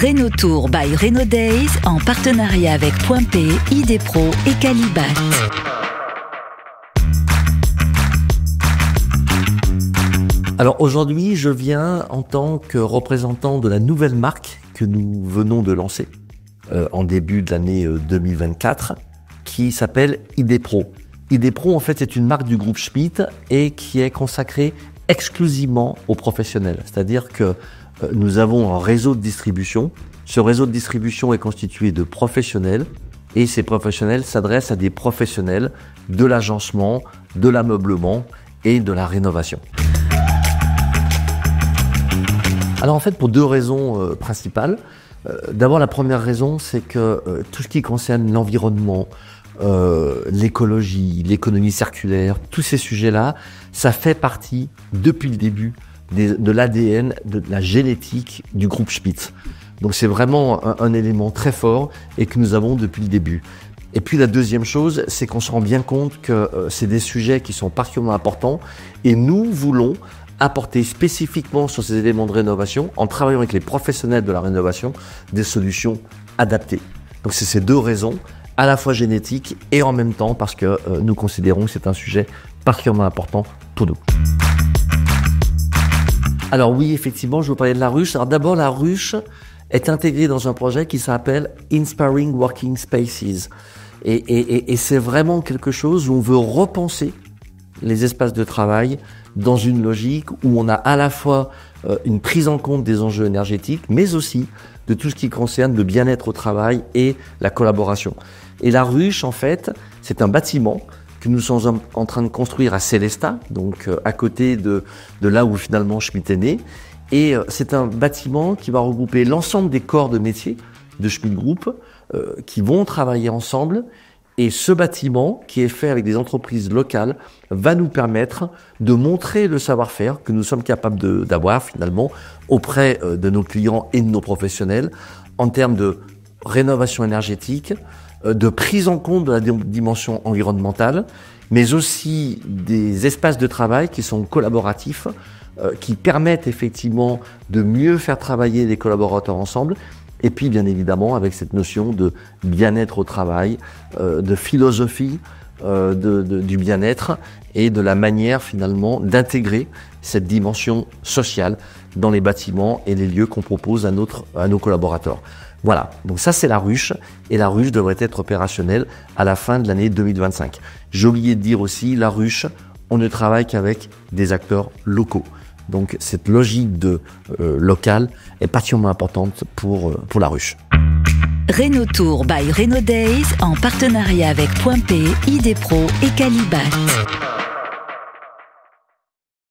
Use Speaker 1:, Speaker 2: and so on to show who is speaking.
Speaker 1: Renault Tour by Renault Days en partenariat avec Point P, ID Pro et Calibat.
Speaker 2: Alors aujourd'hui, je viens en tant que représentant de la nouvelle marque que nous venons de lancer en début de l'année 2024, qui s'appelle ID Pro. ID Pro, en fait, c'est une marque du groupe Schmitt et qui est consacrée exclusivement aux professionnels. C'est-à-dire que nous avons un réseau de distribution. Ce réseau de distribution est constitué de professionnels et ces professionnels s'adressent à des professionnels de l'agencement, de l'ameublement et de la rénovation. Alors en fait, pour deux raisons principales. D'abord, la première raison, c'est que tout ce qui concerne l'environnement, l'écologie, l'économie circulaire, tous ces sujets-là, ça fait partie, depuis le début, de l'ADN, de la génétique du groupe Schmitt. Donc c'est vraiment un élément très fort et que nous avons depuis le début. Et puis la deuxième chose, c'est qu'on se rend bien compte que c'est des sujets qui sont particulièrement importants et nous voulons apporter spécifiquement sur ces éléments de rénovation, en travaillant avec les professionnels de la rénovation, des solutions adaptées. Donc c'est ces deux raisons, à la fois génétiques et en même temps parce que nous considérons que c'est un sujet particulièrement important pour nous. Alors oui, effectivement, je vous parlais de la ruche. Alors d'abord, la ruche est intégrée dans un projet qui s'appelle Inspiring Working Spaces. Et c'est vraiment quelque chose où on veut repenser les espaces de travail dans une logique où on a à la fois une prise en compte des enjeux énergétiques, mais aussi de tout ce qui concerne le bien-être au travail et la collaboration. Et la ruche, en fait, c'est un bâtiment que nous sommes en train de construire à Sélestat, donc à côté de là où finalement Schmitt est né. Et c'est un bâtiment qui va regrouper l'ensemble des corps de métier de Schmitt Group qui vont travailler ensemble. Et ce bâtiment, qui est fait avec des entreprises locales, va nous permettre de montrer le savoir-faire que nous sommes capables d'avoir finalement auprès de nos clients et de nos professionnels en termes de rénovation énergétique, de prise en compte de la dimension environnementale, mais aussi des espaces de travail qui sont collaboratifs, qui permettent effectivement de mieux faire travailler les collaborateurs ensemble. Et puis, bien évidemment, avec cette notion de bien-être au travail, de philosophie du bien-être et de la manière, finalement, d'intégrer cette dimension sociale dans les bâtiments et les lieux qu'on propose à nos collaborateurs. Voilà, donc ça, c'est la ruche. Et la ruche devrait être opérationnelle à la fin de l'année 2025. J'ai oublié de dire aussi, la ruche, on ne travaille qu'avec des acteurs locaux. Donc cette logique de local est particulièrement importante pour la ruche.
Speaker 1: Renault Tour by Renault Days en partenariat avec Point P, ID Pro et Calibat.